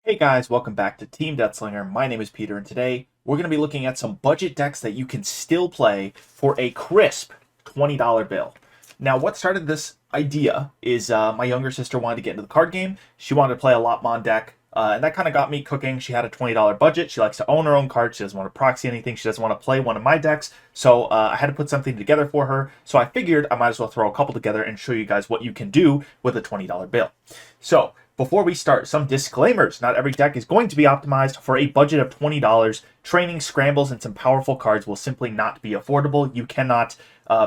Hey guys, welcome back to Team Death Slinger. My name is Peter, and today we're going to be looking at some budget decks that you can still play for a crisp $20 bill. Now, what started this idea is my younger sister wanted to get into the card game. She wanted to play a Lopmon deck, and that kind of got me cooking. She had a $20 budget. She likes to own her own cards. She doesn't want to proxy anything. She doesn't want to play one of my decks. So I had to put something together for her. So I figured I might as well throw a couple together and show you guys what you can do with a $20 bill. So before we start, some disclaimers. Not every deck is going to be optimized for a budget of $20. Training, scrambles, and some powerful cards will simply not be affordable. You cannot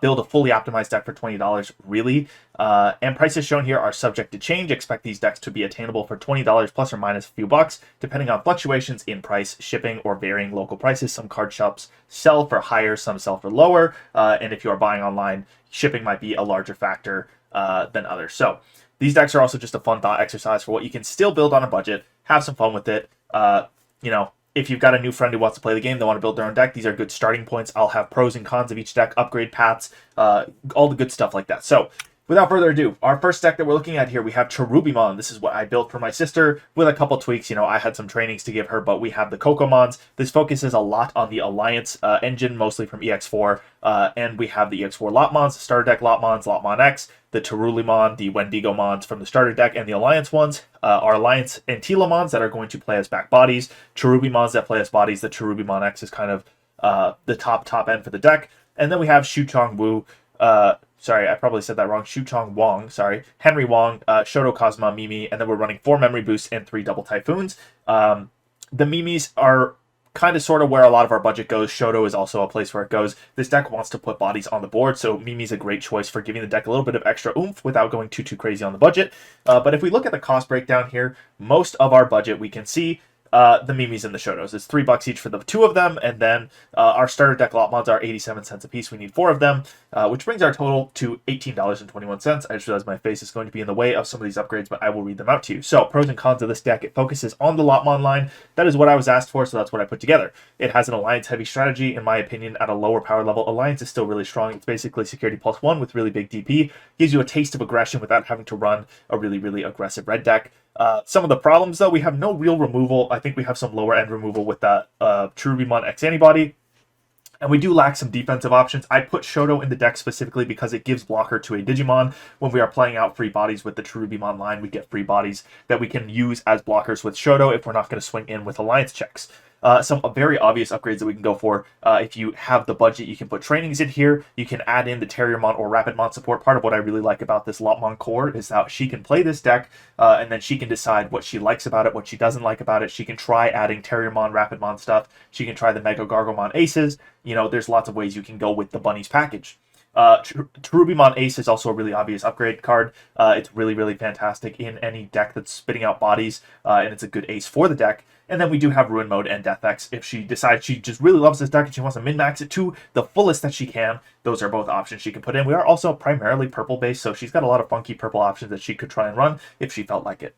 build a fully optimized deck for $20, really. And prices shown here are subject to change. Expect these decks to be attainable for $20 plus or minus a few bucks, depending on fluctuations in price, shipping, or varying local prices. Some card shops sell for higher, some sell for lower. And if you are buying online, shipping might be a larger factor than others. So these decks are also just a fun thought exercise for what you can still build on a budget. Have some fun with it. If you've got a new friend who wants to play the game, they want to build their own deck, these are good starting points. I'll have pros and cons of each deck, upgrade paths, all the good stuff like that. So without further ado, our first deck that we're looking at here, we have Cherubimon. This is what I built for my sister with a couple tweaks. I had some trainings to give her, but we have the Kokomons. This focuses a lot on the Alliance engine, mostly from EX4. And we have the EX4 Lopmons, the starter deck Lopmons, Lopmon X, the Terulimon, the Wendigomons from the starter deck, and the Alliance ones. Our Alliance Antilamons that are going to play as back bodies. Cherubimons that play as bodies. The Cherubimon X is kind of the top end for the deck. And then we have Shuchong Wu. Sorry, I probably said that wrong. Shuchong Wong, sorry. Henry Wong, Shoto Kazuma, Mimi, and then we're running 4 memory boosts and 3 double typhoons. The Mimis are kind of sort of where a lot of our budget goes. Shoto is also a place where it goes. This deck wants to put bodies on the board, so Mimi's a great choice for giving the deck a little bit of extra oomph without going too crazy on the budget. But if we look at the cost breakdown here, most of our budget we can see the Mimis and the Shotos. It's $3 each for the 2 of them, and then our starter deck Lopmons are 87 cents a piece. We need 4 of them, which brings our total to $18.21. I just realized my face is going to be in the way of some of these upgrades, but I will read them out to you. So, pros and cons of this deck. It focuses on the Lopmon line. That is what I was asked for, so that's what I put together. It has an Alliance-heavy strategy. In my opinion, at a lower power level, Alliance is still really strong. It's basically security +1 with really big DP. Gives you a taste of aggression without having to run a really aggressive red deck. Some of the problems, though, we have no real removal. I think we have some lower end removal with that Cherubimon X-antibody. And we do lack some defensive options. I put Shoto in the deck specifically because it gives blocker to a Digimon. When we are playing out free bodies with the Cherubimon line, we get free bodies that we can use as blockers with Shoto if we're not going to swing in with Alliance checks. Some very obvious upgrades that we can go for. If you have the budget, you can put trainings in here. You can add in the Terriermon or Rapidmon support. Part of what I really like about this Lopmon core is that she can play this deck, and then she can decide what she likes about it, what she doesn't like about it. She can try adding Terriermon, Rapidmon stuff. She can try the Mega Gargomon Aces. There's lots of ways you can go with the Bunnies package. Cherubimon Ace is also a really obvious upgrade card. It's really fantastic in any deck that's spitting out bodies, and it's a good ace for the deck. And then we do have Ruin Mode and Death X. If she decides she just really loves this deck and she wants to min-max it to the fullest that she can, those are both options she can put in. We are also primarily purple-based, so she's got a lot of funky purple options that she could try and run if she felt like it.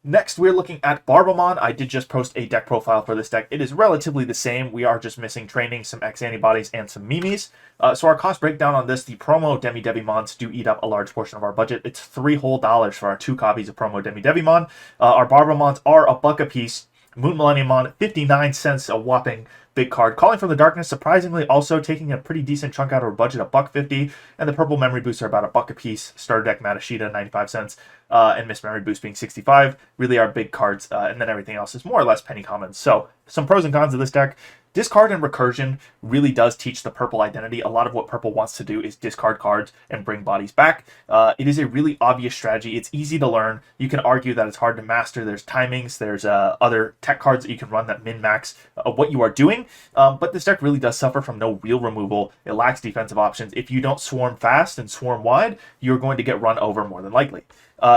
Next, we're looking at Barbamon. I did just post a deck profile for this deck. It is relatively the same. We are just missing training, some X-antibodies, and some Mimis. So our cost breakdown on this, the promo Demi-Devimons do eat up a large portion of our budget. It's $3 whole for our 2 copies of promo Demi-Devimon. Our Barbamons are $1 a piece. Moon Millenniummon, 59 cents, a whopping big card. Calling from the Darkness, surprisingly also taking a pretty decent chunk out of our budget, $1.50. And the purple memory boosts are about $1 a piece. Starter deck Matashita, 95 cents. And Miss Memory Boost being 65. Really are big cards. And then everything else is more or less penny commons. So some pros and cons of this deck. Discard and Recursion really does teach the purple identity. A lot of what purple wants to do is discard cards and bring bodies back. It is a really obvious strategy. It's easy to learn. You can argue that it's hard to master. There's timings. There's other tech cards that you can run that min-max what you are doing. But this deck really does suffer from no real removal. It lacks defensive options. If you don't swarm fast and swarm wide, you're going to get run over more than likely.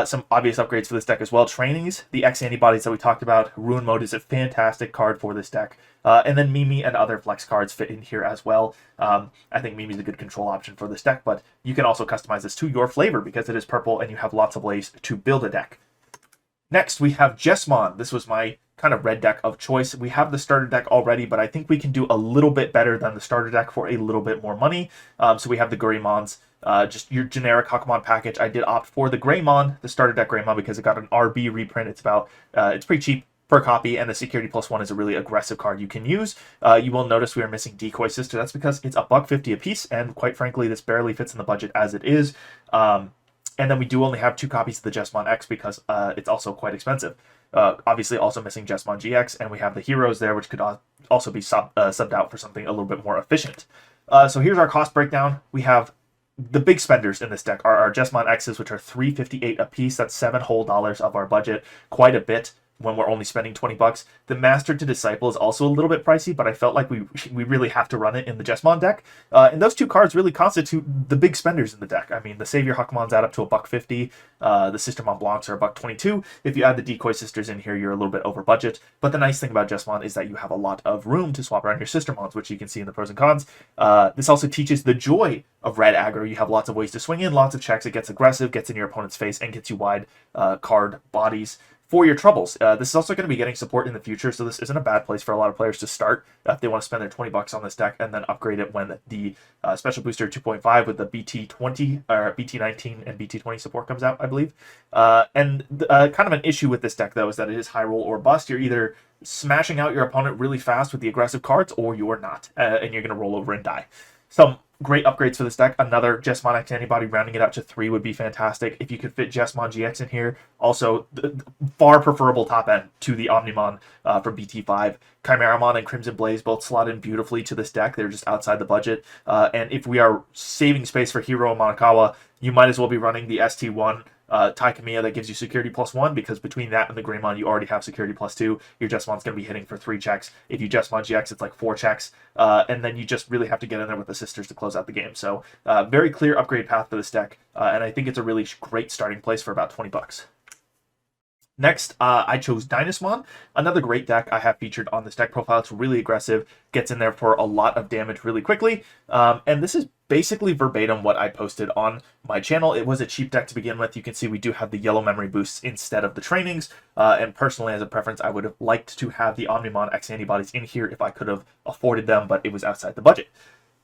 Some obvious upgrades for this deck as well. Trainings, the X-antibodies that we talked about. Ruin Mode is a fantastic card for this deck. And then Mimi and other flex cards fit in here as well. I think Mimi's a good control option for this deck, but you can also customize this to your flavor because it is purple and you have lots of ways to build a deck. Next, we have Jmon. This was my kind of red deck of choice. We have the starter deck already, but I think we can do a little bit better than the starter deck for a little bit more money. So we have the Greymons. Just your generic Hakumon package. I did opt for the Greymon, the starter deck Greymon, because it got an RB reprint. It's pretty cheap. per copy, and the security +1 is a really aggressive card you can use. You will notice we are missing Decoy Sister. That's because it's $1.50 a piece, and quite frankly, this barely fits in the budget as it is. And then we do only have 2 copies of the Jmon X because it's also quite expensive. Obviously, also missing Jmon GX, and we have the heroes there, which could also be subbed out for something a little bit more efficient. So here's our cost breakdown. We have the big spenders in this deck are our Jmon X's, which are $3.58 a piece. That's $7 whole of our budget, quite a bit when we're only spending $20. The Master to Disciple is also a little bit pricey, but I felt like we really have to run it in the Jmon deck. And those 2 cards really constitute the big spenders in the deck. I mean, the Savior Huckmons add up to $1.50. The Sister Mont Blancs are $1.22. If you add the Decoy Sisters in here, you're a little bit over budget. But the nice thing about Jmon is that you have a lot of room to swap around your Sister Mons, which you can see in the pros and cons. This also teaches the joy of red aggro. You have lots of ways to swing in, lots of checks. It gets aggressive, gets in your opponent's face, and gets you wide card bodies for your troubles. This is also going to be getting support in the future, so this isn't a bad place for a lot of players to start if they want to spend their $20 on this deck and then upgrade it when the Special Booster 2.5 with the BT20 or BT19 and BT20 support comes out, I believe. Kind of an issue with this deck, though, is that it is high roll or bust. You're either smashing out your opponent really fast with the aggressive cards, or you're not, and you're going to roll over and die. Some great upgrades for this deck. Another Jmon X-antibody, rounding it out to 3 would be fantastic. If you could fit Jmon GX in here, also far preferable top end to the Omnimon for BT5. Chimeramon and Crimson Blaze both slot in beautifully to this deck. They're just outside the budget. And if we are saving space for Hero and Monokawa, you might as well be running the ST1 Taikamiya that gives you security +1, because between that and the Greymon, you already have security +2. Your Jmon's going to be hitting for 3 checks. If you Jmon GX, it's like 4 checks. And then you just really have to get in there with the sisters to close out the game. So very clear upgrade path for this deck. And I think it's a really great starting place for about $20. Next, I chose Dynasmon, another great deck I have featured on this deck profile. It's really aggressive, gets in there for a lot of damage really quickly, and this is basically verbatim what I posted on my channel. It was a cheap deck to begin with. You can see we do have the yellow memory boosts instead of the trainings, and personally, as a preference, I would have liked to have the Omnimon X-antibodies in here if I could have afforded them, but it was outside the budget.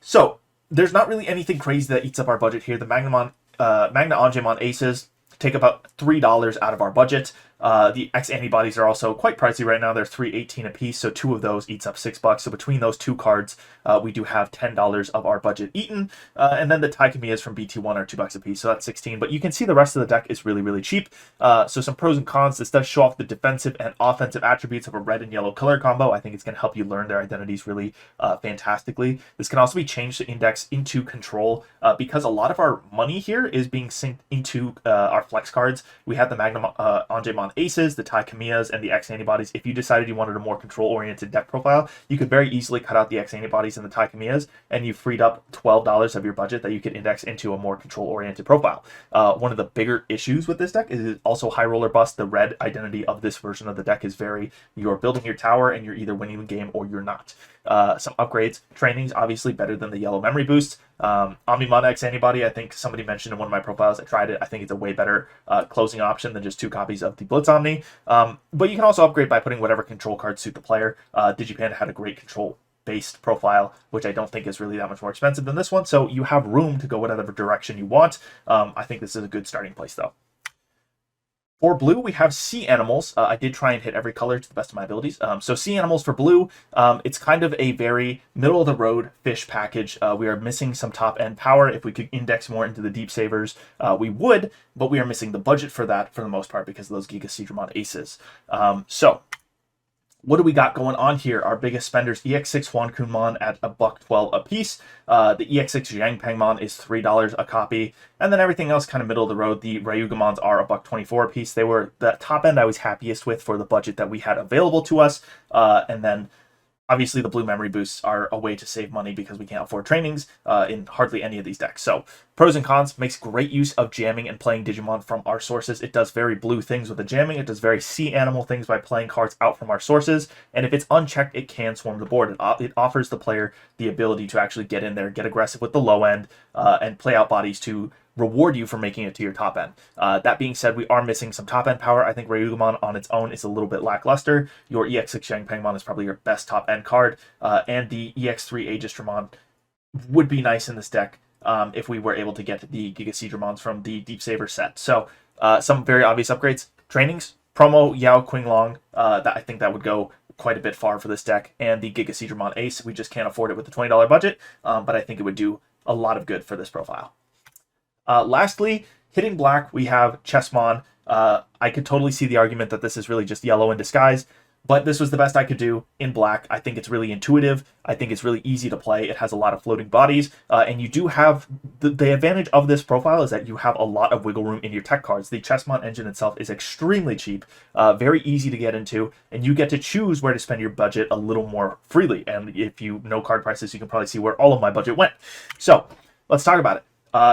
So, there's not really anything crazy that eats up our budget here. The Magna Angemon Aces take about $3 out of our budget. The X-antibodies are also quite pricey right now. They're $3.18 a piece, so 2 of those eats up $6. So between those 2 cards, we do have $10 of our budget eaten. And then the Taikamiyas from BT1 are $2 a piece, so that's $16. But you can see the rest of the deck is really, really cheap. So some pros and cons. This does show off the defensive and offensive attributes of a red and yellow color combo. I think it's going to help you learn their identities really fantastically. This can also be changed to index into control because a lot of our money here is being synced into our flex cards. We have the Magna Angemon Aces, the Taikamiyas, and the X-antibodies. If you decided you wanted a more control-oriented deck profile, you could very easily cut out the X-antibodies and the Taikamiyas, and you freed up $12 of your budget that you could index into a more control-oriented profile. One of the bigger issues with this deck is also high roller bust. The red identity of this version of the deck is you're building your tower, and you're either winning the game or you're not. Some upgrades. Trainings, obviously better than the yellow memory boost. Omnimon X-antibody, I think somebody mentioned in one of my profiles. I tried it. I think it's a way better closing option than just 2 copies of the Blitz Omni. But you can also upgrade by putting whatever control cards suit the player. Digipanda had a great control-based profile, which I don't think is really that much more expensive than this one. So you have room to go whatever direction you want. I think this is a good starting place, though. For blue, we have sea animals. I did try and hit every color to the best of my abilities. So sea animals for blue, it's kind of a very middle-of-the-road fish package. We are missing some top-end power. If we could index more into the Deep Savers, we would, but we are missing the budget for that for the most part because of those Giga Seedramon Aces. So what do we got going on here? Our biggest spenders, EX6 Huon Kunmon at $1.12 a piece. The EX6 Zhangpangmon is $3 a copy. And then everything else kind of middle of the road. The Ryugamons are $1.24 a piece. They were the top end I was happiest with for the budget that we had available to us. And then obviously the blue memory boosts are a way to save money because we can't afford trainings in hardly any of these decks. So pros and cons, makes great use of jamming and playing Digimon from our sources. It does very blue things with the jamming. It does very sea animal things by playing cards out from our sources. And if it's unchecked, it can swarm the board. It offers the player the ability to actually get in there, get aggressive with the low end, and play out bodies to reward you for making it to your top end. That being said, we are missing some top end power. I think Ryugamon on its own is a little bit lackluster. Your EX6 Zhangpangmon is probably your best top end card, and the EX3 Aegistramon would be nice in this deck if we were able to get the Giga Seedramons from the Deep Saver set. So some very obvious upgrades. Trainings, Promo Yao Qinglong, that I think that would go quite a bit far for this deck, and the Giga Jmon Ace. We just can't afford it with the $20 budget, but I think it would do a lot of good for this profile. Lastly, hitting black, we have Jmon. I could totally see the argument that this is really just yellow in disguise, but this was the best I could do in black. I think it's really intuitive. I think it's really easy to play. It has a lot of floating bodies, and you do have the advantage of this profile is that you have a lot of wiggle room in your tech cards. The Jmon engine itself is extremely cheap, very easy to get into, and you get to choose where to spend your budget a little more freely. And if you know card prices, you can probably see where all of my budget went. So let's talk about it.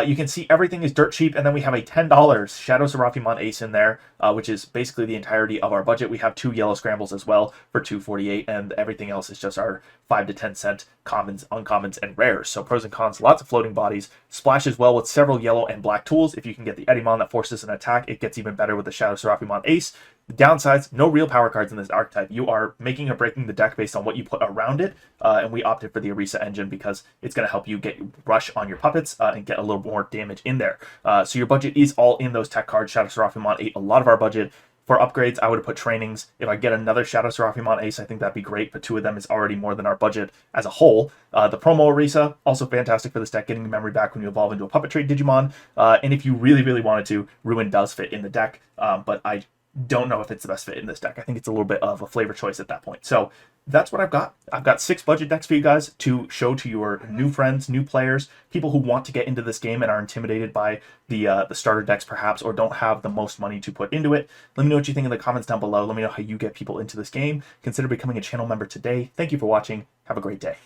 You can see everything is dirt cheap, and then we have a $10 Shadow Seraphimon Ace in there, which is basically the entirety of our budget. We have 2 yellow scrambles as well for $2.48, and everything else is just our 5 to 10 cent commons, uncommons, and rares. So pros and cons, lots of floating bodies. Splash as well with several yellow and black tools. If you can get the Edimon that forces an attack, it gets even better with the Shadow Seraphimon Ace. The downsides, no real power cards in this archetype. You are making or breaking the deck based on what you put around it, and we opted for the Orisa engine because it's going to help you get rush on your puppets and get a little more damage in there. So your budget is all in those tech cards. Shadow Seraphimon ate a lot of our budget. For upgrades, I would have put trainings. If I get another Shadow Seraphimon Ace, I think that'd be great, but 2 of them is already more than our budget as a whole. The promo Orisa, also fantastic for this deck, getting memory back when you evolve into a puppet trade Digimon. And if you really, really wanted to, Ruin does fit in the deck, but I don't know if it's the best fit in this deck. I think it's a little bit of a flavor choice at that point. So that's what I've got. I've got 6 budget decks for you guys to show to your new friends, new players, people who want to get into this game and are intimidated by the starter decks perhaps, or don't have the most money to put into it. Let me know what you think in the comments down below. Let me know how you get people into this game. Consider becoming a channel member today. Thank you for watching. Have a great day.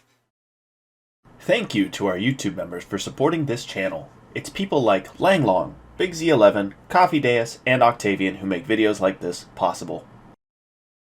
Thank you to our YouTube members for supporting this channel. It's people like Langlong, Big Z11, Coffee Deus, and Octavian who make videos like this possible.